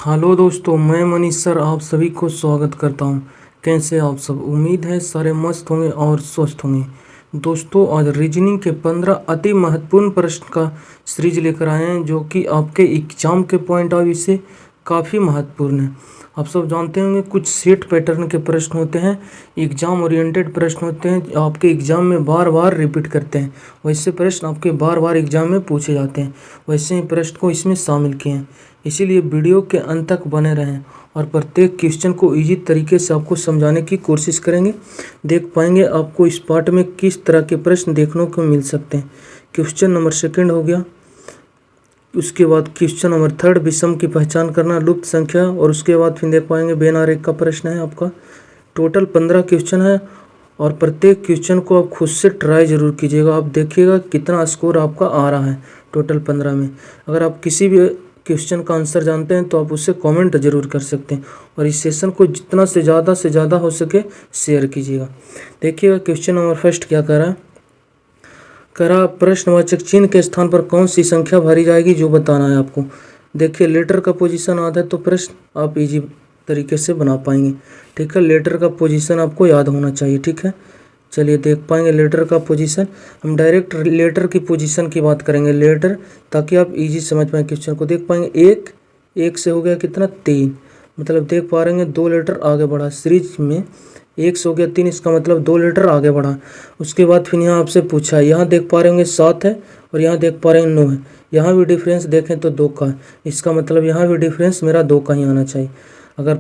Hello दोस्तों, मैं Manish sir आप सभी को स्वागत करता हूं। कैसे आप सब? उम्मीद है सारे मस्त होंगे और स्वस्थ होंगे। दोस्तों, आज रीजनिंग के 15 अति महत्वपूर्ण प्रश्न का सीरीज लेकर आए हैं जो कि आपके एग्जाम के पॉइंट ऑफ व्यू से काफ़ी महत्वपूर्ण है। आप सब जानते होंगे कुछ सेट पैटर्न के प्रश्न होते हैं, एग्जाम ओरिएंटेड प्रश्न होते हैं, आपके एग्जाम में बार बार रिपीट करते हैं। वैसे प्रश्न आपके बार बार एग्जाम में पूछे जाते हैं, वैसे ही प्रश्न को इसमें शामिल किए हैं। इसीलिए वीडियो के अंत तक बने रहें और प्रत्येक क्वेश्चन को इजी तरीके से आपको समझाने की कोशिश करेंगे। देख पाएंगे आपको इस पार्ट में किस तरह के प्रश्न देखने को मिल सकते हैं। क्वेश्चन नंबर सेकंड हो गया, उसके बाद क्वेश्चन नंबर थर्ड विषम की पहचान करना, लुप्त संख्या, और उसके बाद फिर देख पाएंगे बेन आरेख का प्रश्न है आपका। टोटल 15 क्वेश्चन है और प्रत्येक क्वेश्चन को आप खुद से ट्राई जरूर कीजिएगा। आप देखिएगा कितना स्कोर आपका आ रहा है टोटल 15 में। अगर आप किसी भी क्वेश्चन का आंसर जानते हैं तो आप उससे कमेंट जरूर कर सकते हैं और इस सेशन को जितना से ज़्यादा हो सके शेयर कीजिएगा। देखिएगा क्वेश्चन नंबर फर्स्ट क्या कर रहा है। करा प्रश्नवाचक चिन्ह के स्थान पर कौन सी संख्या भरी जाएगी जो बताना है आपको। देखिए लेटर का पोजीशन आता है तो प्रश्न आप इजी तरीके से बना पाएंगे। ठीक है, लेटर का पोजीशन आपको याद होना चाहिए। ठीक है, चलिए देख पाएंगे लेटर का पोजीशन। हम डायरेक्ट लेटर की पोजीशन की बात करेंगे, लेटर, ताकि आप इजी समझ पाएँ क्वेश्चन को। देख पाएंगे एक से हो गया कितना 3, मतलब देख पा रहे हैं 2 लेटर आगे बढ़ा। सीरीज में 1 से हो गया 3, इसका मतलब 2 लेटर आगे बढ़ा। उसके बाद फिर यहाँ आपसे पूछा है, यहाँ देख पा रहे होंगे 7 है और यहाँ देख पा रहे हैं 9 है। यहाँ भी डिफरेंस देखें तो 2 का है, इसका मतलब यहाँ भी डिफरेंस मेरा 2 का ही आना चाहिए। अगर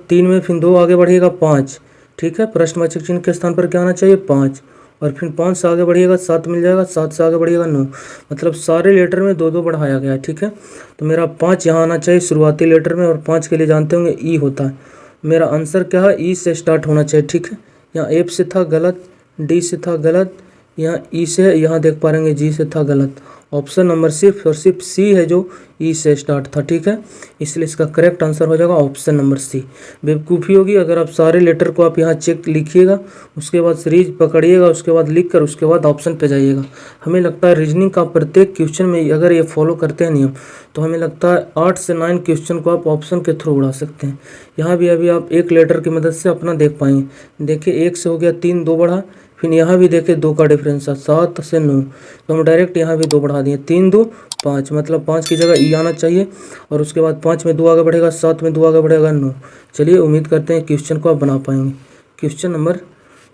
3 में फिर 2 आगे बढ़िएगा 5। ठीक है, प्रश्नवाचक चिन्ह के स्थान पर क्या आना चाहिए 5, और फिर 5 से आगे बढ़िएगा 7 मिल जाएगा, 7 से आगे बढ़िएगा 9, मतलब सारे लेटर में 2 बढ़ाया गया है। ठीक है, तो मेरा 5 यहाँ आना चाहिए शुरुआती लेटर में, और 5 के लिए जानते होंगे ई होता है। मेरा आंसर क्या है, ई से स्टार्ट होना चाहिए। ठीक है, यहाँ एफ से था गलत, डी से था गलत, यहाँ ई से है, यहाँ देख पा रहे हैं जी से था गलत। ऑप्शन नंबर सिर्फ और सिर्फ सी है जो ई से स्टार्ट था। ठीक है, इसलिए इसका करेक्ट आंसर हो जाएगा ऑप्शन नंबर सी। बेवकूफ़ी होगी अगर आप सारे लेटर को आप यहाँ चेक लिखिएगा, उसके बाद सीरीज पकड़िएगा, उसके बाद लिख कर उसके बाद ऑप्शन पे जाइएगा। हमें लगता है रीजनिंग का प्रत्येक क्वेश्चन में अगर ये फॉलो करते हैं नियम, तो हमें लगता है 8 से 9 क्वेश्चन को आप ऑप्शन के थ्रू उड़ा सकते हैं। यहाँ भी अभी आप एक लेटर की मदद से अपना देख पाएंगे। देखिए 1 से हो गया 3, 2 बढ़ा, फिर यहाँ भी देखिए 2 का डिफरेंस है, 7 से 9, तो हम डायरेक्ट यहाँ भी 2 बढ़ा दिए, 3 2 5, मतलब 5 की जगह ई आना चाहिए। और उसके बाद 5 में 2 आगे बढ़ेगा, 7 में 2 आगे बढ़ेगा 9। चलिए उम्मीद करते हैं क्वेश्चन को आप बना पाएंगे। Question number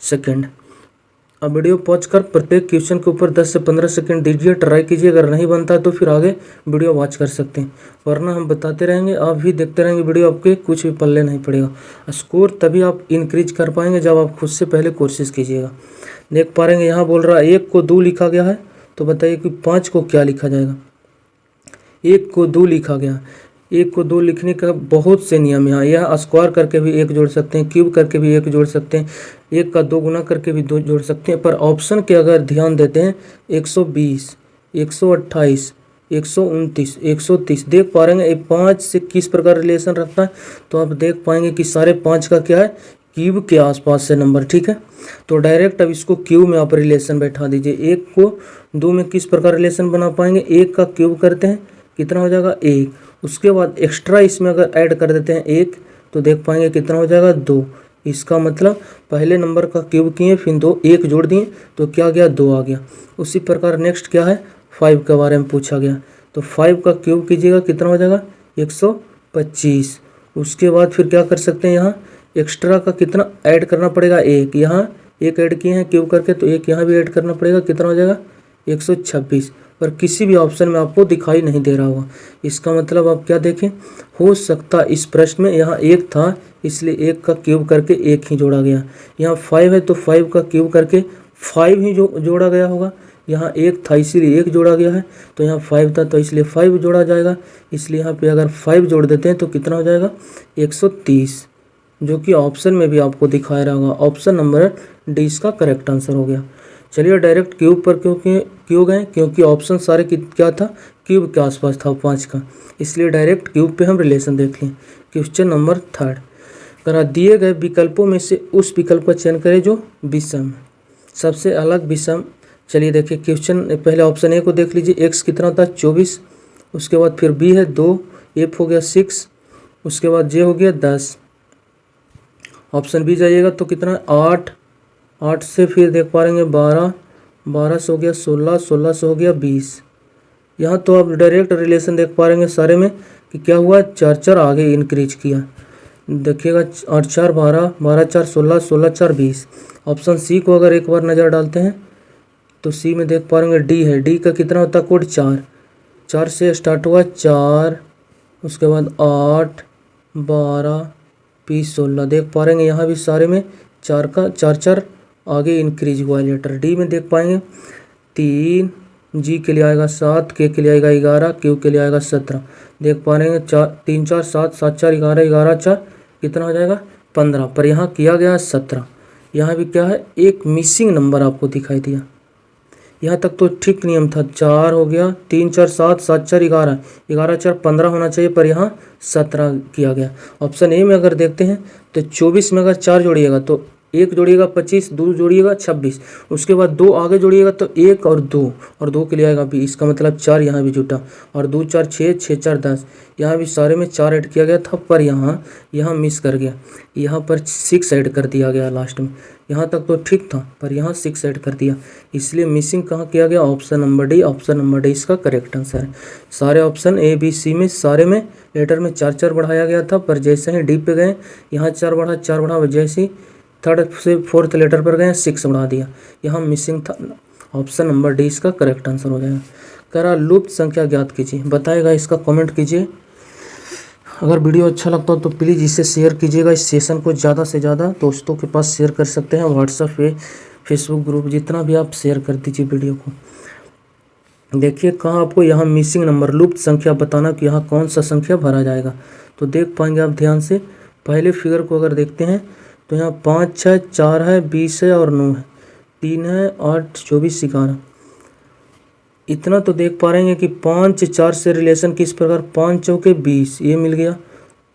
second. अब वीडियो पॉज कर प्रत्येक क्वेश्चन के ऊपर 10 से 15 सेकंड दीजिए, ट्राई कीजिए। अगर नहीं बनता है तो फिर आगे वीडियो वॉच कर सकते हैं, वरना हम बताते रहेंगे, आप भी देखते रहेंगे वीडियो, आपके कुछ भी पल्ले नहीं पड़ेगा। स्कोर तभी आप इंक्रीज कर पाएंगे जब आप खुद से पहले कोशिश कीजिएगा। देख पा रहे हैं यहाँ बोल रहा है 1 को 2 लिखा गया है, तो बताइए कि 5 को क्या लिखा जाएगा। 1 को 2 लिखा गया, 1 को 2 लिखने का बहुत से नियम यहाँ। यह स्क्वायर करके भी 1 जोड़ सकते हैं, क्यूब करके भी 1 जोड़ सकते हैं, 1 का 2 गुना करके भी 2 जोड़ सकते हैं। पर ऑप्शन के अगर ध्यान देते हैं 120, 128, 129, 130, देख पा रहे हैं 5 से किस प्रकार रिलेशन रखता है, तो आप देख पाएंगे कि सारे 5 का क्या है, क्यूब के आसपास से नंबर। ठीक है, तो डायरेक्ट अब इसको क्यूब में आप रिलेशन बैठा दीजिए। 1 को 2 में किस प्रकार रिलेशन बना पाएंगे, 1 का क्यूब करते हैं कितना हो जाएगा 1, उसके बाद एक्स्ट्रा इसमें अगर ऐड कर देते हैं 1, तो देख पाएंगे कितना हो जाएगा 2। इसका मतलब पहले नंबर का क्यूब किए फिर 2 1 जोड़ दिए तो क्या गया 2 आ गया। उसी प्रकार नेक्स्ट क्या है 5 के बारे में पूछा गया, तो 5 का क्यूब कीजिएगा कितना हो जाएगा 125। उसके बाद फिर क्या कर सकते हैं, यहाँ एक्स्ट्रा का कितना ऐड करना पड़ेगा 1, यहाँ 1 ऐड किए हैं क्यूब करके, तो 1 यहाँ भी ऐड करना पड़ेगा, कितना हो जाएगा 126। पर किसी भी ऑप्शन में आपको दिखाई नहीं दे रहा होगा। इसका मतलब आप क्या देखें, हो सकता इस प्रश्न में यहाँ 1 था इसलिए 1 का क्यूब करके 1 ही जोड़ा गया। यहाँ 5 है तो 5 का क्यूब करके 5 ही जोड़ा गया होगा। यहाँ 1 था इसीलिए 1 जोड़ा गया है, तो यहाँ 5 था तो इसलिए 5 जोड़ा जाएगा। इसलिए यहाँ पे अगर 5 जोड़ देते हैं तो कितना हो जाएगा 130, जो कि ऑप्शन में भी आपको दिखाया रहा होगा। ऑप्शन नंबर डी इसका करेक्ट आंसर हो गया। चलिए डायरेक्ट क्यूब पर क्यों गए, क्योंकि ऑप्शन सारे क्या था, क्यूब के आसपास था 5 का, इसलिए डायरेक्ट क्यूब पे हम रिलेशन देख लें। Question number third. अगर दिए गए विकल्पों में से उस विकल्प का चयन करें जो विषम, सबसे अलग विषम। चलिए देखिए क्वेश्चन, पहले ऑप्शन ए को देख लीजिए, एक्स कितना था 24, उसके बाद फिर बी है 2, एफ हो गया 6, उसके बाद जे हो गया 10। ऑप्शन बी जाइएगा तो कितना है 8, 8 से फिर देख पा रहेंगे 12, 12 से हो गया 16, 16 से हो गया 20। यहाँ तो आप डायरेक्ट रिलेशन देख पा रहेंगे सारे में कि क्या हुआ, 4 4 आगे इंक्रीज किया। देखिएगा 8 4 12, 12 4 16, 16 4 20। ऑप्शन सी को अगर एक बार नज़र डालते हैं तो सी में देख पा रहेंगे डी है। डी का कितना होता है कोड 4, 4 से स्टार्ट हुआ 4, उसके बाद 8, 12, 20, 16। देख पा रहेंगे यहाँ भी सारे में 4 का 4 4 आगे इंक्रीज हुआ लेटर। डी में देख पाएंगे 3, जी के लिए आएगा 7, के लिए आएगा 11, क्यू के लिए आएगा 17। देख पा रहे हैं 3 4 7, 7 4 11, 11 4 कितना हो जाएगा 15, पर यहाँ किया गया 17। यहाँ भी क्या है, एक मिसिंग नंबर आपको दिखाई दिया। यहाँ तक तो ठीक नियम था, 4 हो गया, 3 4 7, 7 4 11, 11 4 15 होना चाहिए, पर यहाँ 17 किया गया। ऑप्शन ए में अगर देखते हैं तो 24 में अगर 4 जोड़िएगा तो 1 जोड़िएगा 25, 2 जोड़िएगा 26, उसके बाद 2 आगे जोड़िएगा तो 1 और 2, और 2 के लिए आएगा 20। इसका मतलब 4 यहाँ भी जुटा, और 2 4 6, 6 4 10। यहाँ भी सारे में 4 ऐड किया गया था, पर यहाँ मिस कर गया, यहाँ पर 6 ऐड कर दिया गया लास्ट में। यहाँ तक तो ठीक था, पर यहाँ 6 ऐड कर दिया, इसलिए मिसिंग कहाँ किया गया, option number D. Option number D इसका करेक्ट आंसर है। सारे ऑप्शन ए बी सी में सारे में लेटर में 4 4 बढ़ाया गया था, पर जैसे ही डी पे गए यहाँ 4 बढ़ा, 4 बढ़ा, जैसे ही थर्ड से फोर्थ लेटर पर गए 6 बढ़ा दिया, यहाँ मिसिंग था। ऑप्शन नंबर डी इसका करेक्ट आंसर हो जाएगा। करा लुप्त संख्या ज्ञात कीजिए, बताएगा इसका कमेंट कीजिए। अगर वीडियो अच्छा लगता हो तो प्लीज़ इसे शेयर कीजिएगा। इस सेशन को ज़्यादा से ज़्यादा दोस्तों के पास शेयर कर सकते हैं, व्हाट्सएप पे, फेसबुक ग्रुप, जितना भी आप शेयर कर दीजिए वीडियो को। देखिए कहाँ आपको यहाँ मिसिंग नंबर लुप्त संख्या बताना कि यहाँ कौन सा संख्या भरा जाएगा, तो देख पाएंगे आप ध्यान से। पहले फिगर को अगर देखते हैं तो यहाँ 5 6 4 है, 20 है और 9 है, 3 है, 8 24 11। इतना तो देख पा रहे हैं कि 5 4 से रिलेशन किस प्रकार, 5 चौके 20 ये मिल गया,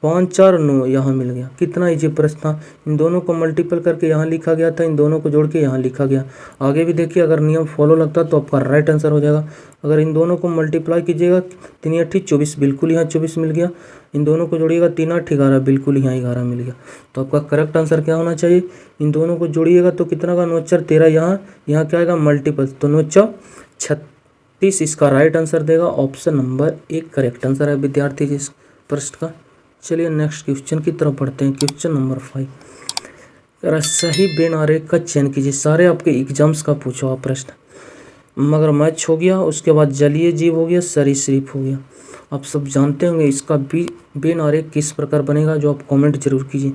5 4 9 यहाँ मिल गया। कितना इजी प्रश्न था, इन दोनों को मल्टीपल करके यहाँ लिखा गया था, इन दोनों को जोड़ के यहाँ लिखा गया। आगे भी देखिए अगर नियम फॉलो लगता तो आपका राइट आंसर हो जाएगा। अगर इन दोनों को मल्टीप्लाई कीजिएगा 3 8 24, बिल्कुल यहाँ 24 मिल गया। इन दोनों को जोड़िएगा 3 8 11, बिल्कुल यहाँ 11 मिल गया। तो आपका करेक्ट आंसर क्या होना चाहिए, इन दोनों को जोड़िएगा तो कितना का 9 4 13, यहाँ क्या आएगा मल्टीपल, तो 9 4 36 इसका राइट आंसर देगा। ऑप्शन नंबर 1 करेक्ट आंसर है विद्यार्थी जी इस प्रश्न का। चलिए नेक्स्ट क्वेश्चन की तरफ बढ़ते हैं। क्वेश्चन नंबर 5, सही बेन आरेख का चयन कीजिए। सारे आपके एग्जाम्स का पूछा हुआ प्रश्न। मगरमच्छ हो गया, उसके बाद जलीय जीव हो गया, सरीसृप हो गया। आप सब जानते होंगे इसका बेन आरेख किस प्रकार बनेगा, जो आप कमेंट जरूर कीजिए।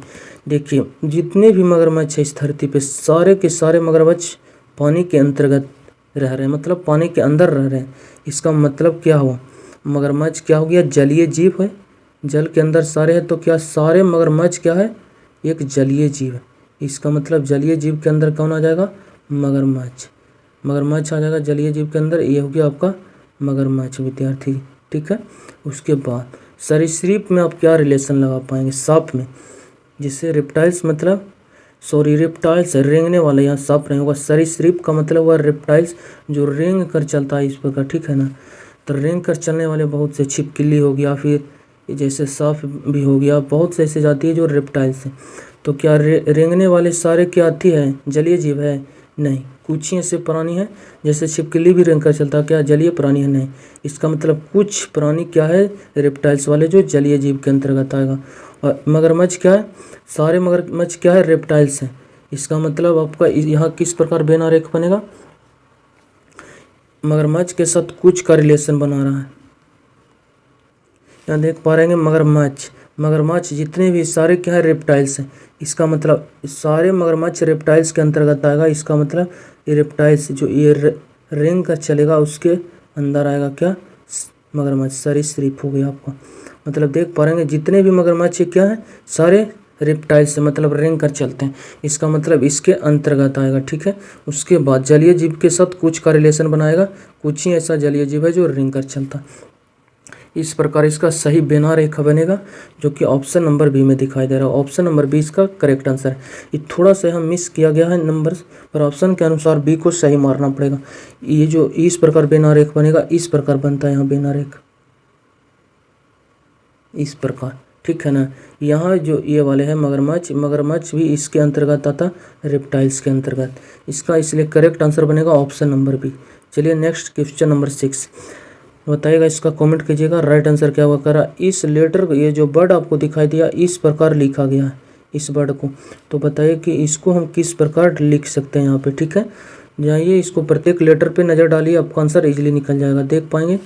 देखिए जितने भी मगरमच्छ है इस धरती पे, सारे के सारे मगरमच्छ पानी के अंतर्गत रह रहे हैं, मतलब पानी के अंदर रह रहे हैं। इसका मतलब क्या हुआ, मगरमच्छ क्या हो गया, जलीय जीव है, जल के अंदर सारे हैं, तो क्या सारे मगरमच्छ क्या है, एक जलीय जीव है। इसका मतलब जलीय जीव के अंदर कौन आ जाएगा, मगरमच्छ। मगरमच्छ आ जाएगा जलीय जीव के अंदर, ये हो गया आपका मगरमच्छ विद्यार्थी, ठीक है। उसके बाद सरीसृप में आप क्या रिलेशन लगा पाएंगे, सांप में, जिससे रेप्टाइल्स मतलब रेप्टाइल्स रेंगने वाले, यहाँ सांप नहीं होगा। सरीसृप का मतलब हुआ रेप्टाइल्स जो रेंग कर चलता है इस प्रकार, ठीक है ना। तो रेंग कर चलने वाले बहुत से, छिपकली हो गया, फिर जैसे सांप भी हो गया, बहुत से ऐसे जाती है जो रेप्टाइल्स हैं। तो क्या रेंगने वाले सारे क्या आती है, जलीय जीव है, नहीं। कुछ ही ऐसे प्राणी हैं, जैसे छिपकली भी रेंग कर चलता है, क्या जलीय प्राणी है, नहीं। इसका मतलब कुछ प्राणी क्या है, रेप्टाइल्स वाले, जो जलीय जीव के अंतर्गत आएगा। और मगरमच्छ क्या है, सारे मगरमच्छ क्या है, रेप्टाइल्स हैं। इसका मतलब आपका यहाँ किस प्रकार बेन आरेख बनेगा, मगरमच्छ के साथ कुछ का रिलेशन बना रहा है। यहाँ देख पा रहे हैं मगरमच्छ जितने भी सारे क्या है, रेप्टाइल्स हैं। इसका मतलब सारे मगरमच्छ रेप्टाइल्स के अंतर्गत आएगा। इसका मतलब ये रेप्टाइल्स जो ये रेंग कर चलेगा उसके अंदर आएगा क्या, मगरमच्छ। सरीसृप हो गया आपका। मतलब देख पा रहे हैं जितने भी मगरमच्छ क्या है, सारे रेप्टाइल्स से मतलब रेंग कर चलते हैं। इसका मतलब इसके अंतर्गत आएगा, ठीक है। उसके बाद जलीय जीव के साथ कुछ का रिलेशन बनाएगा, कुछ ही ऐसा जलीय जीव है जो रेंग कर चलता है। इस प्रकार इसका सही बेन आरेख बनेगा, जो कि ऑप्शन नंबर बी में दिखाई दे रहा है। ऑप्शन नंबर बी इसका करेक्ट आंसर है। ये थोड़ा सा यहाँ मिस किया गया है नंबर, पर ऑप्शन के अनुसार बी को सही मारना पड़ेगा। ये जो इस प्रकार बेन आरेख बनेगा, इस प्रकार बनता है यहाँ बेन आरेख, इस प्रकार, ठीक है ना। यहाँ जो ये वाले हैं मगरमच्छ, मगरमच्छ भी इसके अंतर्गत आता, रेप्टाइल्स के अंतर्गत। इसका इसलिए करेक्ट आंसर बनेगा ऑप्शन नंबर बी। चलिए नेक्स्ट क्वेश्चन नंबर 6 बताइएगा, इसका कमेंट कीजिएगा राइट आंसर क्या हुआ। करा इस लेटर, ये जो वर्ड आपको दिखाई दिया इस प्रकार लिखा गया है इस वर्ड को, तो बताइए कि इसको हम किस प्रकार लिख सकते हैं यहाँ पे। ठीक है, जाइए इसको प्रत्येक लेटर पे नज़र डालिए, आपका आंसर इजीली निकल जाएगा, देख पाएंगे।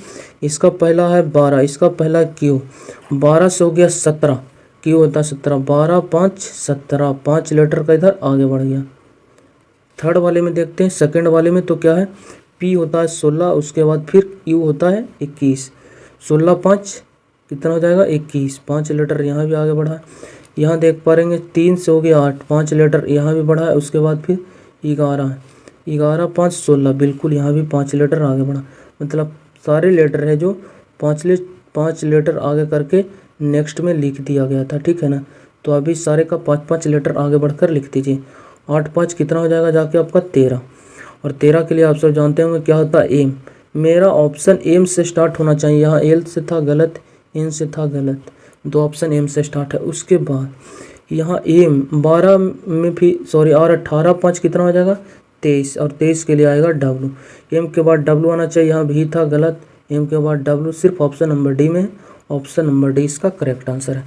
इसका पहला है 12, इसका पहला क्यू, 12 से हो गया 17, क्यू होता है 17, 12 5 17, 5 लेटर का इधर आगे बढ़ गया। थर्ड वाले में देखते हैं, सेकंड वाले में तो क्या है, पी होता है 16, उसके बाद फिर यू होता है 21, 16 5 कितना हो जाएगा 21, 5 लेटर यहाँ भी आगे बढ़ा है। यहाँ देख पा रहेंगे 3 से हो गया 8, 5 लेटर यहाँ भी बढ़ा है, उसके बाद फिर 11 है, 11 5 16, बिल्कुल यहाँ भी 5 लेटर आगे बढ़ा। मतलब सारे लेटर है जो 5 लेटर आगे करके नेक्स्ट में लिख दिया गया था। ठीक है ना, तो अभी सारे का 5 लेटर आगे बढ़कर लिख दीजिए। 8 5 कितना हो जाएगा जाके आपका 13, और 13 के लिए आप सब जानते होंगे क्या होता है एम। मेरा ऑप्शन एम से स्टार्ट होना चाहिए, यहाँ एल से था गलत, एन से था गलत, दो ऑप्शन एम से स्टार्ट है। उसके बाद यहाँ एम 12 में भी सॉरी, और 18 5 कितना हो जाएगा 23, और 23 के लिए आएगा डब्लू। एम के बाद डब्लू आना चाहिए, यहाँ भी था गलत, एम के बाद डब्लू सिर्फ ऑप्शन नंबर डी में, ऑप्शन नंबर डी इसका करेक्ट आंसर है।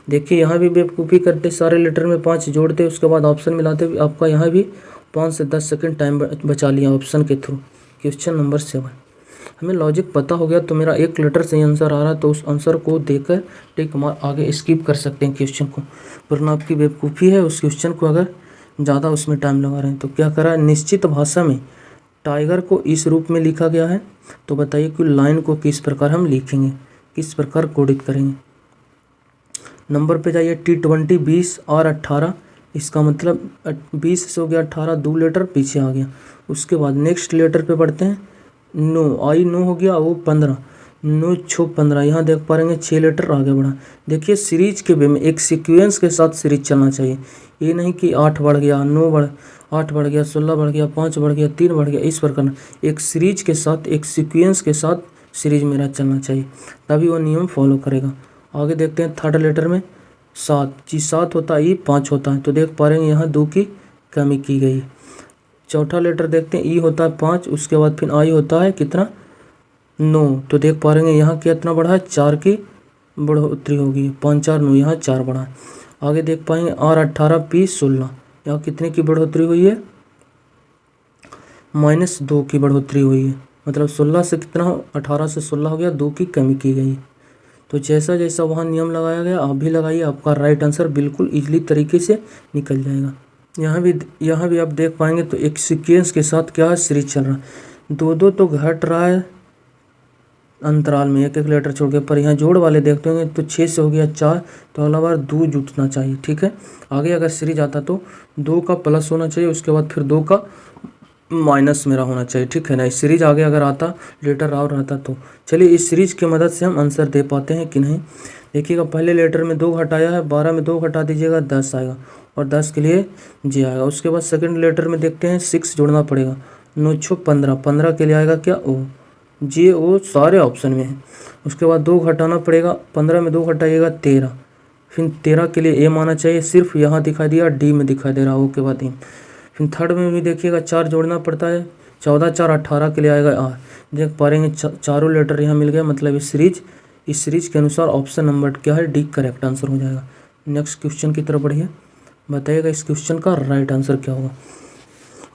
देखिए यहाँ भी बेवकूफ़ी करते, सारे लेटर में 5 जोड़ते उसके बाद ऑप्शन मिलाते, आपका यहाँ भी 5 से 10 सेकंड टाइम बचा लिया ऑप्शन के थ्रू। क्वेश्चन नंबर 7, हमें लॉजिक पता हो गया तो मेरा एक लेटर सही आंसर आ रहा है, तो उस आंसर को देकर टिक मार आगे स्किप कर सकते हैं क्वेश्चन को, वरना आपकी बेवकूफ़ी है उस क्वेश्चन को अगर ज़्यादा उसमें टाइम लगा रहे हैं। तो क्या करा, निश्चित भाषा में टाइगर को इस रूप में लिखा गया है, तो बताइए कि लाइन को किस प्रकार हम लिखेंगे, किस प्रकार कोडित करेंगे। नंबर पे जाइए, T20 20 और 18, इसका मतलब 20 से हो गया 18, 2 लेटर पीछे आ गया। उसके बाद नेक्स्ट लेटर पे बढ़ते हैं, नो, आई नो हो गया वो 15, नो छो 15, यहाँ देख पा रहेंगे 6 लेटर आगे बढ़ा। देखिए सीरीज के वे में एक सीक्वेंस के साथ सीरीज चलना चाहिए, ये नहीं कि 8 बढ़ गया 9 बढ़ 8 बढ़ गया 16 बढ़ गया 5 बढ़ गया 3 बढ़ गया, इस प्रकार एक सीरीज के साथ एक सीक्वेंस के साथ सीरीज मेरा चलना चाहिए, तभी वो नियम फॉलो करेगा। आगे देखते हैं थर्ड लेटर में 7, जी 7 होता है, ई 5 होता है, तो देख पा रहे हैं यहाँ 2 की कमी की गई। चौथा लेटर देखते हैं, ई होता है 5, उसके बाद फिर आई होता है कितना 9, तो देख पा रहे हैं यहाँ कितना बढ़ा है 4 की बढ़ोतरी होगी, 5 4 9, यहाँ 4 बढ़ा है। आगे देख पाएंगे R 18 P 16, यहाँ कितने की बढ़ोतरी हुई है -2 की बढ़ोतरी हुई है, मतलब 16 से कितना 18 से 16 हो गया, 2 की कमी की गई। तो जैसा जैसा वहाँ नियम लगाया गया आप भी लगाइए, आपका राइट आंसर बिल्कुल इजीली तरीके से निकल जाएगा। यहाँ भी आप देख पाएंगे तो एक सीक्वेंस के साथ क्या है सीरीज चल रहा है, 2 तो घट रहा है अंतराल में एक लेटर छोड़ के, पर यहाँ जोड़ वाले देखते होंगे तो 6 से हो गया 4, तो अगला बार 2 जुटना चाहिए। ठीक है, आगे अगर सीरीज आता तो 2 का प्लस होना चाहिए, उसके बाद फिर 2 का माइनस मेरा होना चाहिए। ठीक है ना, इस सीरीज आगे अगर आता लेटर और रहता तो। चलिए इस सीरीज की मदद से हम आंसर दे पाते हैं कि नहीं। देखिएगा पहले लेटर में 2 घटाया है, 12 में 2 घटा दीजिएगा 10 आएगा, और 10 के लिए जी आएगा। उसके बाद सेकंड लेटर में देखते हैं 6 जोड़ना पड़ेगा, 9 छो 15, 15 के लिए आएगा क्या ओ, जी ओ सारे ऑप्शन में है। उसके बाद 2 घटाना पड़ेगा, 15 में 2 घटाइएगा 13, फिर 13 के लिए एम आना चाहिए, सिर्फ यहाँ दिखाई दिया डी में दिखाई दे रहा, ओ के बाद एम। फिर थर्ड में भी देखिएगा 4 जोड़ना पड़ता है, 14 4 18 के लिए आएगा आर। देख पा रहे हैं चारों लेटर यहाँ मिल गए, मतलब इस सीरीज के अनुसार ऑप्शन नंबर क्या है डी करेक्ट आंसर हो जाएगा। नेक्स्ट क्वेश्चन की तरफ बढ़िए, बताइएगा इस क्वेश्चन का राइट आंसर क्या होगा,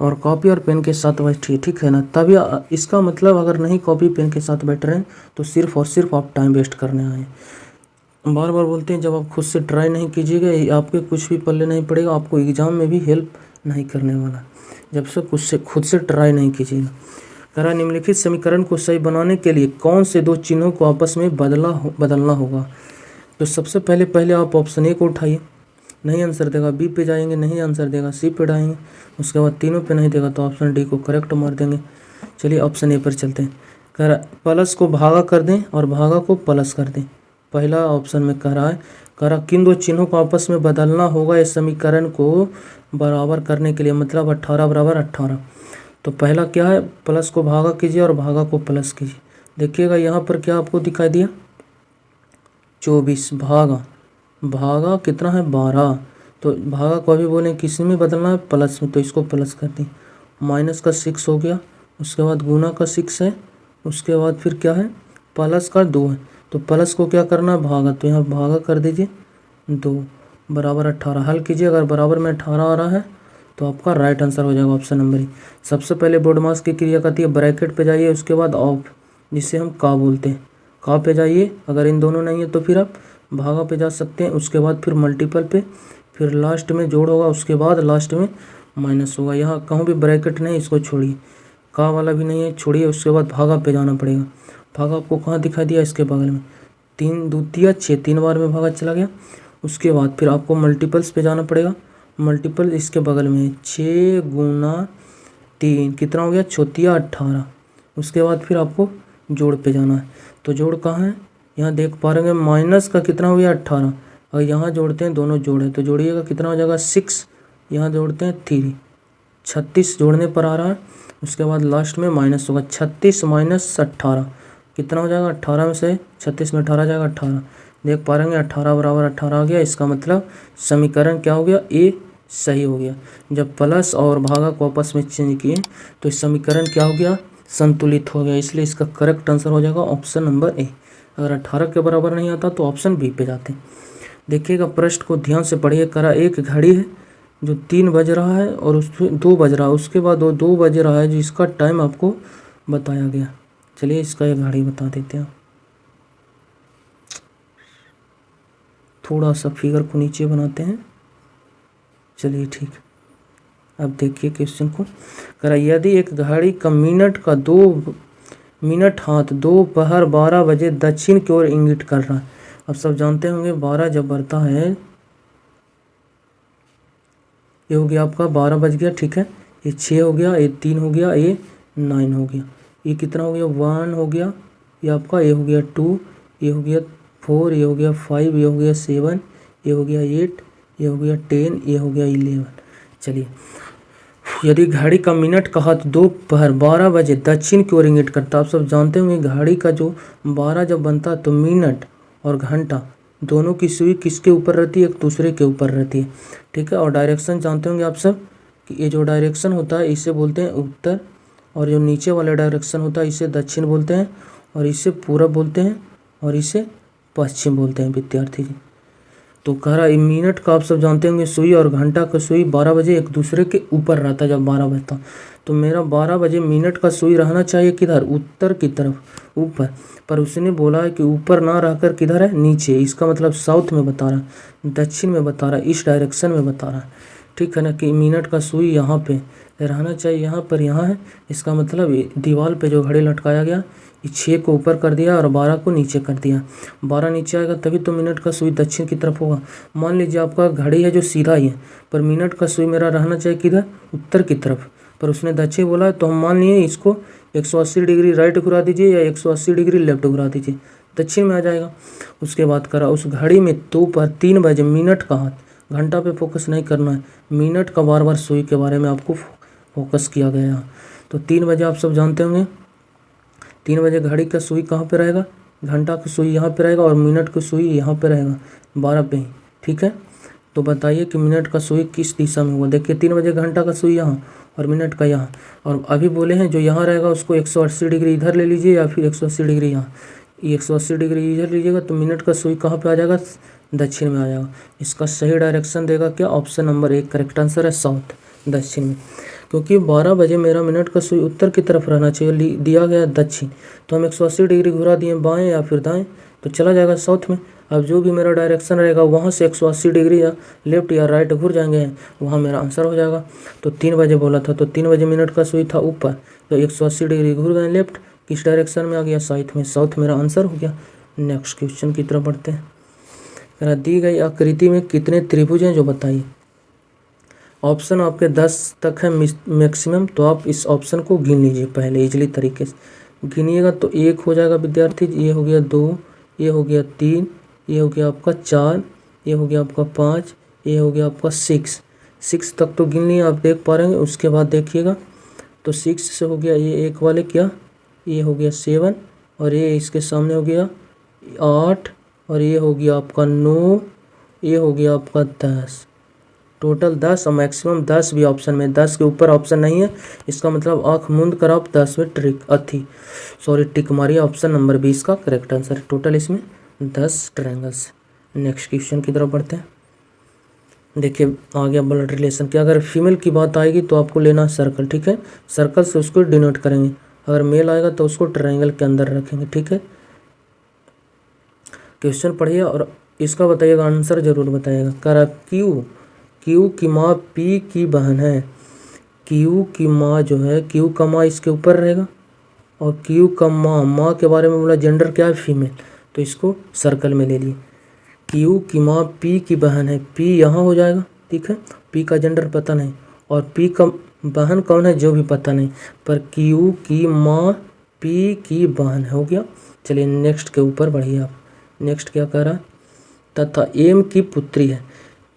और कॉपी और पेन के साथ बैठिए। ठीक है ना, तभी इसका मतलब अगर नहीं कॉपी पेन के साथ बैठ रहे हैं तो सिर्फ और सिर्फ आप टाइम वेस्ट करने आए। बार बार बोलते हैं जब आप खुद से ट्राई नहीं कीजिएगा आपके कुछ भी पल्ले नहीं पड़ेगा, आपको एग्जाम में भी हेल्प नहीं करने वाला जब से खुद से ट्राई नहीं कीजिएगा। करा निम्नलिखित समीकरण को सही बनाने के लिए कौन से 2 चिन्हों को आपस में बदलना होगा। तो सबसे पहले आप ऑप्शन ए को उठाइए, नहीं आंसर देगा बी पे जाएंगे, नहीं आंसर देगा सी पे जाएंगे, उसके बाद तीनों पे नहीं देगा तो ऑप्शन डी को करेक्ट मार देंगे। चलिए ऑप्शन ए पर चलते हैं। कह रहा प्लस को भागा कर दें और भागा को प्लस कर दें। पहला ऑप्शन में कह रहा किन 2 चिन्हों को आपस में बदलना होगा इस समीकरण को बराबर करने के लिए, मतलब 18 बराबर 18। तो पहला क्या है, प्लस को भागा कीजिए और भागा को प्लस कीजिए। देखिएगा यहाँ पर क्या आपको दिखाई दिया 24 भागा भागा कितना है 12, तो भागा को अभी बोले किस में बदलना है, प्लस में, तो इसको प्लस कर दें। माइनस का 6 हो गया, उसके बाद गुना का 6 है, उसके बाद फिर क्या है प्लस का 2 है, तो प्लस को क्या करना है भागा, तो यहाँ भागा कर दीजिए 2 बराबर 18। हल कीजिए, अगर बराबर में 18 आ रहा है तो आपका राइट आंसर हो जाएगा ऑप्शन नंबर ई। सबसे पहले बोडमास की क्रिया करती है, ब्रैकेट पे जाइए, उसके बाद ऑफ जिसे हम का बोलते हैं, का पे जाइए, अगर इन दोनों नहीं है तो फिर आप भागा पे जा सकते हैं, उसके बाद फिर मल्टीपल पे, फिर लास्ट में जोड़ होगा, उसके बाद लास्ट में माइनस होगा। यहाँ कहूँ भी ब्रैकेट नहीं, इसको छोड़िए, का वाला भी नहीं है छोड़िए, उसके बाद भागा पे जाना पड़ेगा। भागा आपको कहाँ दिखा दिया, इसके बगल में 3 दूतिया 6, 3 बार में भागा चला गया। उसके बाद फिर आपको मल्टीपल्स पे जाना पड़ेगा, मल्टीपल इसके बगल में है 6 गुना 3 कितना हो गया 6 18। उसके बाद फिर आपको जोड़ पे जाना है, तो जोड़ कहाँ है, यहाँ देख पा रहे हैं माइनस का कितना हो गया 18, और यहाँ जोड़ते हैं दोनों जोड़ है, तो जोड़िएगा कितना हो जाएगा 6, यहाँ जोड़ते हैं 3, 36 जोड़ने पर आ रहा है। उसके बाद लास्ट में माइनस होगा, 36 माइनस 18 कितना हो जाएगा, 18 में से 36 में 18 जाएगा 18, देख पा रहे हैं 18 बराबर 18 आ गया। इसका मतलब समीकरण क्या हो गया, ए सही हो गया। जब प्लस और भागा को आपस में चेंज किए तो इस समीकरण क्या हो गया, संतुलित हो गया, इसलिए इसका करेक्ट आंसर हो जाएगा ऑप्शन नंबर ए। अगर 18 के बराबर नहीं आता तो ऑप्शन बी पे जाते हैं। देखिएगा प्रश्न को ध्यान से पढ़िए, करा एक घड़ी है जो 3 बज रहा है और उसमें 2 बज रहा है, उसके बाद वो 2 बज रहा है जिसका टाइम आपको बताया गया। चलिए इसका एक घड़ी बता देते हैं, थोड़ा सा फिगर को नीचे बनाते हैं। चलिए ठीक, अब देखिए क्वेश्चन को, करा यदि एक घड़ी का मिनट का 2 मिनट हाथ दोपहर 12 बजे दक्षिण की ओर इंगित कर रहा है। अब सब जानते होंगे 12 जब बढ़ता है, ये हो गया आपका 12 बज गया, ठीक है, ये 6 हो गया, ये 3 हो गया, ये 9 हो गया, ये कितना हो गया 1 हो गया, ये आपका ये हो गया 2, ये हो गया 4, ये हो गया 5, ये हो गया 7, ये हो गया 8, ये हो गया 10, ये हो गया 11। चलिए यदि घड़ी का मिनट का हाथ दोपहर 12 बजे दक्षिण की ओर इंगित करता, आप सब जानते होंगे घड़ी का जो 12 जब बनता है तो मिनट और घंटा दोनों की सुई किसके ऊपर रहती है, एक दूसरे के ऊपर रहती है, ठीक है। और डायरेक्शन जानते होंगे आप सब कि ये जो डायरेक्शन होता है इसे बोलते हैं उत्तर, और जो नीचे वाला डायरेक्शन होता है इसे दक्षिण बोलते हैं, और इसे पूरब बोलते हैं, और इसे पश्चिम बोलते हैं विद्यार्थी जी। तो कह रहा है मिनट का आप सब जानते होंगे सुई और घंटा का सुई 12 बजे एक दूसरे के ऊपर रहता है जब 12 बजता, तो मेरा 12 बजे मिनट का सुई रहना चाहिए किधर, उत्तर की तरफ ऊपर, पर उसने बोला है कि ऊपर ना रहकर किधर है नीचे, इसका मतलब साउथ में बता रहा है, दक्षिण में बता रहा है, इस डायरेक्शन में बता रहा है, ठीक है ना, कि मिनट का सुई यहाँ पे रहना चाहिए, यहाँ पर यहाँ है, इसका मतलब दीवार पे जो घड़ी लटकाया गया 6 को ऊपर कर दिया और 12 को नीचे कर दिया, 12 नीचे आएगा तभी तो मिनट का सुई दक्षिण की तरफ होगा। मान लीजिए आपका घड़ी है जो सीधा ही है, पर मिनट का सुई मेरा रहना चाहिए किधर, उत्तर की तरफ, पर उसने दक्षिण बोला है, तो हम मान लिए इसको 180 डिग्री राइट घुरा दीजिए या 180 डिग्री लेफ्ट घुरा दीजिए, दक्षिण में आ जाएगा। उसके बाद करा उस घड़ी में दोपहर 3 बजे मिनट का हाथ, घंटा पे फोकस नहीं करना है, मिनट का बार बार सुई के बारे में आपको फोकस किया गया है। तो 3 बजे आप सब जानते होंगे 3 बजे घड़ी का सुई कहाँ पे रहेगा, घंटा का सुई यहाँ पे रहेगा और मिनट का सुई यहाँ पे रहेगा 12 पे ही, ठीक है। तो बताइए कि मिनट का सुई किस दिशा में होगा, देखिए 3 बजे घंटा का सुई यहाँ और मिनट का यहाँ, और अभी बोले हैं जो यहाँ रहेगा उसको 180 डिग्री इधर ले लीजिए या फिर 180 डिग्री यहाँ, 180 डिग्री इधर लीजिएगा तो मिनट का सुई कहाँ पे आ जाएगा, दक्षिण में आ जाएगा। इसका सही डायरेक्शन देगा क्या, ऑप्शन नंबर 1 करेक्ट आंसर है साउथ, दक्षिण में, क्योंकि 12 बजे मेरा मिनट का सुई उत्तर की तरफ रहना चाहिए, दिया गया दक्षिण, तो हम 180 डिग्री घुरा दिए बाएं या फिर दाएं तो चला जाएगा साउथ में। अब जो भी मेरा डायरेक्शन रहेगा वहाँ से 180 डिग्री या लेफ्ट या राइट घुर जाएंगे, वहाँ मेरा आंसर हो जाएगा। तो 3 बजे बोला था, तो 3 बजे मिनट का सुई था ऊपर, तो 180 डिग्री घुर गए लेफ्ट, किस डायरेक्शन में आ गया, साउथ में, साउथ मेरा आंसर हो गया। नेक्स्ट क्वेश्चन की तरफ बढ़ते हैं। दी गई आकृति में कितने त्रिभुज हैं जो बताइए। ऑप्शन आपके 10 तक है मैक्सिमम, तो आप इस ऑप्शन को गिन लीजिए पहले इजली तरीके से गिनिएगा। तो 1 हो जाएगा विद्यार्थी, ये हो गया 2, ये हो गया 3, ये हो गया आपका 4, ये हो गया आपका 5, ये हो गया आपका 6 तक तो गिन लिए आप देख पा रहे हैं। उसके बाद देखिएगा तो 6 से हो गया ये एक वाले क्या, ये हो गया 7, और ये इसके सामने हो गया 8, और ये हो गया आपका 9, ये हो गया आपका 10, टोटल 10 और मैक्सिमम 10 भी ऑप्शन में, 10 के ऊपर ऑप्शन नहीं है। इसका मतलब आँख मूंद कर आप 10 में टिक मारिए। ऑप्शन नंबर 20 का करेक्ट आंसर है। टोटल इसमें 10 ट्रायंगल्स। नेक्स्ट क्वेश्चन की तरफ बढ़ते हैं। देखिए आ गया ब्लड रिलेशन की। अगर फीमेल की बात आएगी तो आपको लेना सर्कल, ठीक है, सर्कल से उसको डिनोट करेंगे। अगर मेल आएगा तो उसको ट्रायंगल के अंदर रखेंगे, ठीक है। क्वेश्चन पढ़िए और इसका बताइएगा, आंसर जरूर बताइएगा। करा क्यू की माँ पी की बहन है। क्यू की माँ जो है, क्यू का माँ इसके ऊपर रहेगा और क्यू का माँ के बारे में बोला जेंडर क्या है, फीमेल, तो इसको सर्कल में ले लिए। क्यू की माँ पी की बहन है, पी यहाँ हो जाएगा, ठीक है। पी का जेंडर पता नहीं और पी का बहन कौन है जो भी पता नहीं, पर क्यू की माँ पी की बहन हो गया। चलिए नेक्स्ट के ऊपर बढ़िए आप। नेक्स्ट क्या कह रहा है, तथा एम की पुत्री है।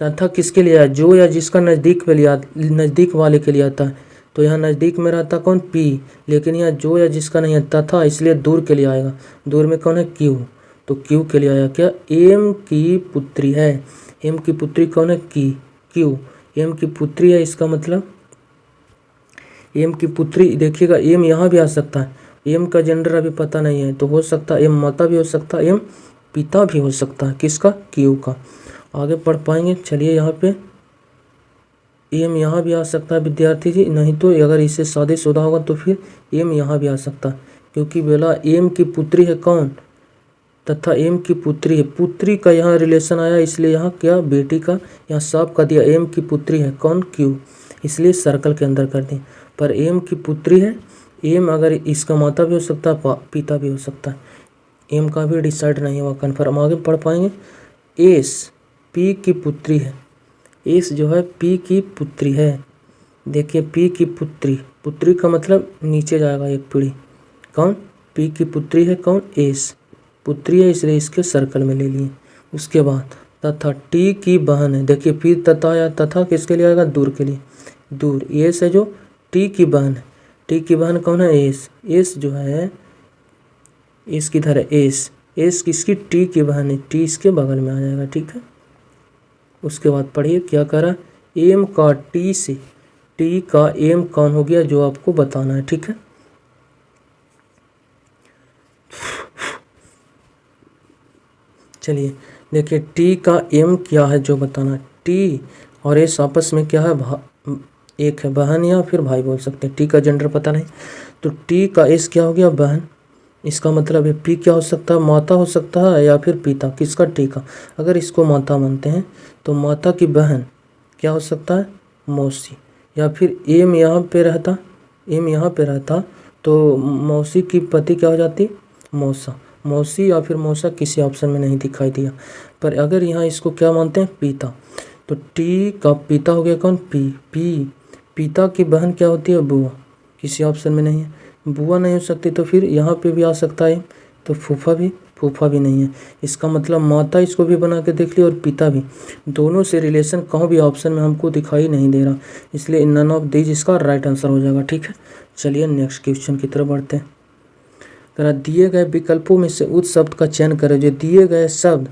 तथा किसके लिए आया, जो या जिसका नज़दीक वाले के लिए आता है। तो यहाँ नज़दीक में रहता कौन, पी, लेकिन यहाँ जो या जिसका नहीं है तथा, इसलिए दूर के लिए आएगा। दूर में कौन है, क्यू, तो क्यू के लिए आया क्या, एम की पुत्री है। एम की पुत्री कौन है, क्यू, एम की पुत्री है। इसका मतलब एम की पुत्री, देखिएगा एम यहाँ भी आ सकता है। एम का जेंडर अभी पता नहीं है तो हो सकता है एम माता भी हो सकता है, एम पिता भी हो सकता है, किसका, क्यू का। आगे पढ़ पाएंगे। चलिए यहाँ पे एम यहाँ भी आ सकता है विद्यार्थी जी, नहीं तो अगर इसे शादीशुदा होगा तो फिर एम यहाँ भी आ सकता है, क्योंकि बोला एम की पुत्री है कौन, तथा एम की पुत्री है। पुत्री का यहाँ रिलेशन आया, इसलिए यहाँ क्या, बेटी का, यहाँ साफ कर दिया। एम की पुत्री है कौन, क्यू, इसलिए सर्कल के अंदर कर दी। पर एम की पुत्री है, एम अगर इसका माता भी हो सकता है, पिता भी हो सकता है। एम का भी डिसाइड नहीं हुआ, कन्फर्म। आगे पढ़ पाएंगे। एस पी की पुत्री है। एस जो है पी की पुत्री है। देखिए पी की पुत्री, पुत्री का मतलब नीचे जाएगा एक पीढ़ी, कौन, पी की पुत्री है कौन, एस, पुत्री है इसलिए इसके सर्कल में ले लिए। उसके बाद तथा टी की बहन है। देखिए फिर तथा आया, तथा किसके लिए आएगा, दूर के लिए, दूर, एस है जो टी की बहन है। टी की बहन कौन है, एस, एस जो है, एस किधर है, एस, एस किसकी, टी की बहन है, टी इसके बगल में आ जाएगा, ठीक है। उसके बाद पढ़िए क्या करा, एम का टी से, टी का एम कौन हो गया जो आपको बताना है, ठीक है। चलिए देखिए टी का एम क्या है जो बताना है। टी और एस आपस में क्या है, एक है बहन या फिर भाई बोल सकते हैं। टी का जेंडर पता नहीं, तो टी का एस क्या हो गया, बहन। इसका मतलब है पी क्या हो सकता है, माता हो सकता है या फिर पिता, किसका, टी का। अगर इसको माता मानते हैं तो माता की बहन क्या हो सकता है, मौसी, या फिर एम यहाँ पे रहता, एम यहाँ पे रहता तो मौसी की पति क्या हो जाती, मौसा, मौसी या फिर मौसा, किसी ऑप्शन में नहीं दिखाई दिया। पर अगर यहाँ इसको क्या मानते हैं, पिता, तो टी का पिता हो गया कौन, पी, पिता की बहन क्या होती है, बुआ, किसी ऑप्शन में नहीं है। बुआ नहीं हो सकती तो फिर यहाँ पे भी आ सकता है, तो फूफा भी नहीं है। इसका मतलब माता इसको भी बना के देख लिया और पिता भी, दोनों से रिलेशन कहीं भी ऑप्शन में हमको दिखाई नहीं दे रहा, इसलिए नन ऑफ दीज इसका राइट आंसर हो जाएगा, ठीक है। चलिए नेक्स्ट क्वेश्चन की तरफ बढ़ते हैं। जरा दिए गए विकल्पों में से उस शब्द का चयन करें जो दिए गए शब्द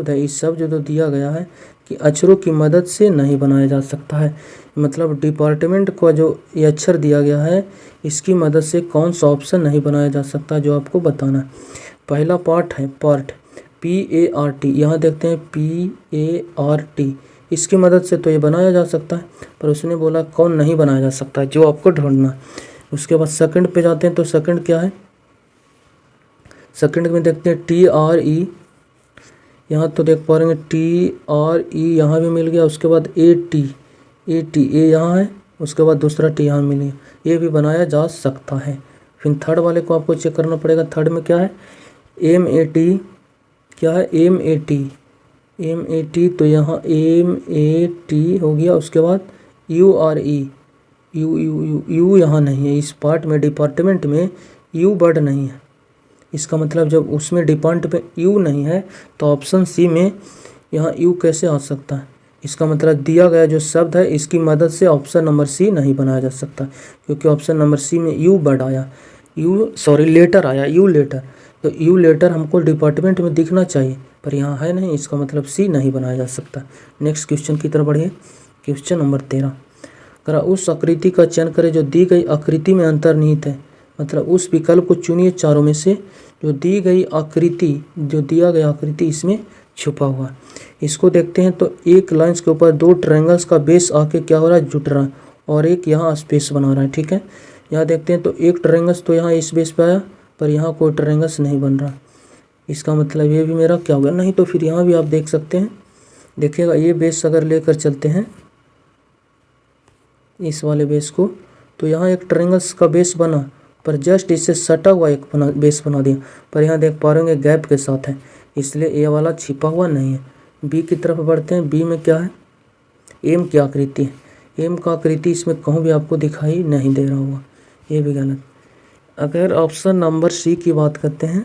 है, इस शब्द जो दिया गया है कि अक्षरों की मदद से नहीं बनाया जा सकता है। मतलब डिपार्टमेंट को जो ये अक्षर दिया गया है इसकी मदद से कौन सा ऑप्शन नहीं बनाया जा सकता जो आपको बताना है। पहला पार्ट है पार्ट, PART, यहाँ देखते हैं PART, इसकी मदद से तो ये बनाया जा सकता है, पर उसने बोला कौन नहीं बनाया जा सकता है, जो आपको ढूंढना है। उसके बाद सेकंड पे जाते हैं तो सेकंड क्या है, सेकंड में देखते हैं TRE, यहाँ तो देख पा रहे हैं TRE यहाँ भी मिल गया। उसके बाद AT ए यहाँ है, उसके बाद दूसरा टी यहाँ मिल गया, ये भी बनाया जा सकता है। फिर थर्ड वाले को आपको चेक करना पड़ेगा। थर्ड में क्या है, MAT, क्या है MAT, तो यहाँ MAT हो गया। उसके बाद URE, यू यहाँ नहीं है, इस पार्ट में डिपार्टमेंट में यू वर्ड नहीं है। इसका मतलब जब उसमें डिपार्टमेंट में यू नहीं है तो ऑप्शन सी में यहाँ यू कैसे आ सकता है। इसका मतलब दिया गया जो शब्द है इसकी मदद से ऑप्शन नंबर सी नहीं बनाया जा सकता, क्योंकि ऑप्शन नंबर सी में यू वर्ड आया, लेटर आया, यू लेटर। तो यू लेटर हमको डिपार्टमेंट में दिखना चाहिए, पर यहाँ है नहीं, इसका मतलब सी नहीं बनाया जा सकता। नेक्स्ट क्वेश्चन की तरफ बढ़िए। क्वेश्चन नंबर 13, अगर उस आकृति का चयन करें जो दी गई आकृति में अंतर्निहित है, मतलब उस विकल्प को चुनिए चारों में से जो दी गई आकृति, जो दिया गया आकृति इसमें छुपा हुआ है। इसको देखते हैं तो एक लाइंस के ऊपर दो ट्रायंगल्स का बेस आके क्या हो रहा है, जुट रहा है, और एक यहाँ स्पेस बना रहा है। ठीक है, यहाँ देखते हैं तो एक ट्रायंगल्स तो यहाँ इस बेस पे आया, पर यहाँ कोई ट्रायंगल्स नहीं बन रहा। इसका मतलब ये भी मेरा क्या हो गया, नहीं तो फिर यहाँ भी आप देख सकते हैं। देखिएगा, ये बेस अगर लेकर चलते हैं इस वाले बेस को, तो यहाँ एक ट्रायंगल्स का बेस बना, पर जस्ट इससे सटा हुआ एक बेस बना दिया, पर यहाँ देख पा रहे होंगे गैप के साथ है, इसलिए ये वाला छिपा हुआ नहीं है। बी की तरफ बढ़ते हैं। बी में क्या है, एम की आकृति है। एम का आकृति इसमें कहूँ भी आपको दिखाई नहीं दे रहा होगा, ये भी गलत। अगर ऑप्शन नंबर सी की बात करते हैं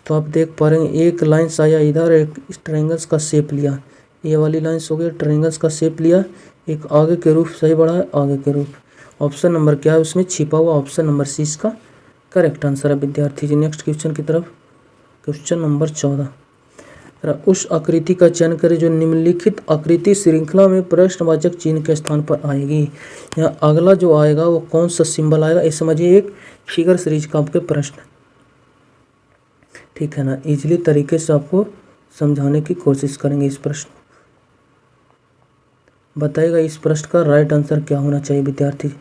तो आप देख पा रहे हैं एक लाइन्स आया इधर, एक ट्रायंगल्स का शेप लिया, ये वाली लाइन्स हो गई, ट्रायंगल्स का शेप लिया, एक आगे के रूप सही बढ़ा है, आगे के रूप। ऑप्शन नंबर क्या है उसमें छिपा हुआ, ऑप्शन नंबर सी इसका करेक्ट आंसर है विद्यार्थी जी। नेक्स्ट क्वेश्चन की तरफ। क्वेश्चन नंबर 14, उस आकृति का चयन करें जो निम्नलिखित आकृति श्रृंखला में प्रश्नवाचक चिन्ह के स्थान पर आएगी। यहाँ अगला जो आएगा वो कौन सा सिंबल आएगा, ये समझिए एक फिगर सीरीज का आपके प्रश्न। ठीक है ना, इजीली तरीके से आपको समझाने की कोशिश करेंगे इस प्रश्न। बताइएगा इस प्रश्न का राइट आंसर क्या होना चाहिए विद्यार्थी,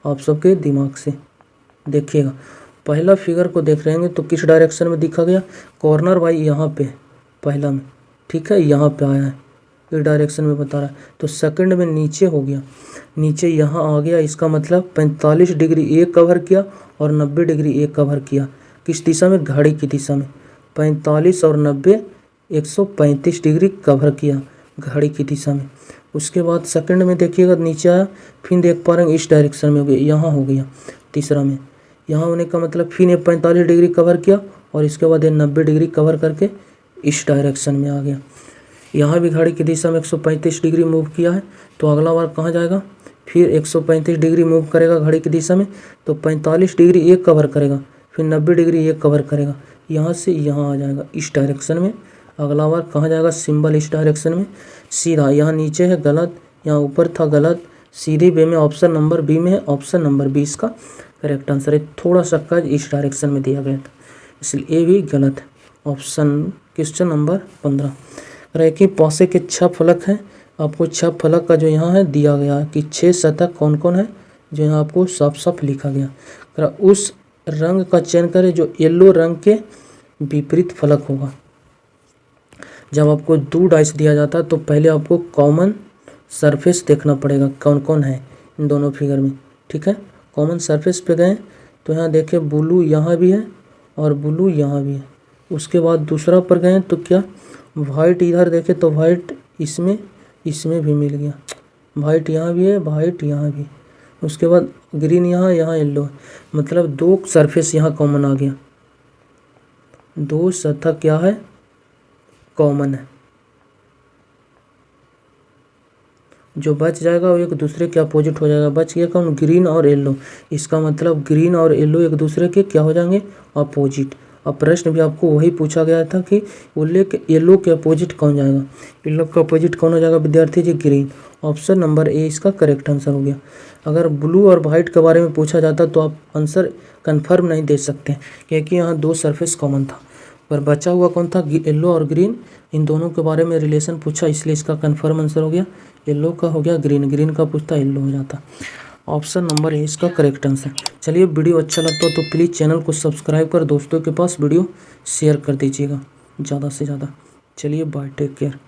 आप सबके दिमाग से। देखिएगा, पहला फिगर को देख रहे हैं तो किस डायरेक्शन में दिखा गया, कॉर्नर भाई यहाँ पे पहला में, ठीक है, यहाँ पे आया है, इस डायरेक्शन में बता रहा है। तो सेकंड में नीचे हो गया, नीचे यहाँ आ गया, इसका मतलब 45 डिग्री एक कवर किया और 90 डिग्री एक कवर किया। किस दिशा में, घड़ी की दिशा में। 45 और 90 135 डिग्री कवर किया घड़ी की दिशा में। उसके बाद सेकंड में देखिएगा नीचे आया, फिर देख पा रहे हैं इस डायरेक्शन में हो गया, यहाँ हो गया। तीसरा में यहाँ होने का मतलब फिर 45 डिग्री कवर किया और इसके बाद ये 90 डिग्री कवर करके इस डायरेक्शन में आ गया। यहाँ भी घड़ी की दिशा में 135 डिग्री मूव किया है, तो अगला बार कहाँ जाएगा, फिर 135 डिग्री मूव करेगा घड़ी की दिशा में, तो 45 डिग्री एक कवर करेगा, फिर 90 डिग्री एक कवर करेगा, यहाँ से यहाँ आ जाएगा इस डायरेक्शन में। अगला बार कहाँ जाएगा, सिंबल इस डायरेक्शन में सीधा, यहाँ नीचे है गलत, यहाँ ऊपर था गलत, सीधी वे में ऑप्शन नंबर बी में है, ऑप्शन नंबर 20 का करेक्ट आंसर है। थोड़ा सा कज इस डायरेक्शन में दिया गया था, इसलिए ये भी गलत है। ऑप्शन क्वेश्चन नंबर 15, रहे कि पासे के 6 फलक हैं, आपको 6 फलक का जो यहाँ है दिया गया है कि 6 शतक कौन कौन है, जो यहाँ आपको साफ साफ लिखा गया। उस रंग का चयन करें जो येलो रंग के विपरीत फलक होगा। जब आपको 2 डाइस दिया जाता है तो पहले आपको कॉमन सरफेस देखना पड़ेगा कौन कौन है इन दोनों फिगर में। ठीक है, कॉमन सरफेस पे गए तो यहाँ देखें ब्लू यहाँ भी है और ब्लू यहाँ भी है। उसके बाद दूसरा पर गए तो क्या, वाइट इधर देखें तो वाइट इसमें भी मिल गया, वाइट यहाँ भी है, वाइट यहाँ भी। उसके बाद ग्रीन यहाँ, यहाँ येलो है, मतलब 2 सरफेस यहाँ कॉमन आ गया, 2 सतह क्या है कॉमन है। जो बच जाएगा वो एक दूसरे के अपोजिट हो जाएगा। बच गया कौन, ग्रीन और येलो, इसका मतलब ग्रीन और येलो एक दूसरे के क्या हो जाएंगे, अपोजिट। अब प्रश्न भी आपको वही पूछा गया था कि येलो के अपोजिट कौन जाएगा, येलो का अपोजिट कौन हो जाएगा विद्यार्थी जी, ग्रीन। ऑप्शन नंबर ए इसका करेक्ट आंसर हो गया। अगर ब्लू और वाइट के बारे में पूछा जाता तो आप आंसर कन्फर्म नहीं दे सकते, क्योंकि यहाँ 2 सरफेस कॉमन था, पर बचा हुआ कौन था, येलो और ग्रीन। इन दोनों के बारे में रिलेशन पूछा, इसलिए इसका कन्फर्म आंसर हो गया येलो का हो गया ग्रीन, ग्रीन का पूछता येलो हो जाता। ऑप्शन नंबर ए इसका करेक्ट आंसर। चलिए, वीडियो अच्छा लगता हो तो प्लीज़ चैनल को सब्सक्राइब कर दोस्तों के पास वीडियो शेयर कर दीजिएगा ज़्यादा से ज़्यादा। चलिए बाय, टेक केयर।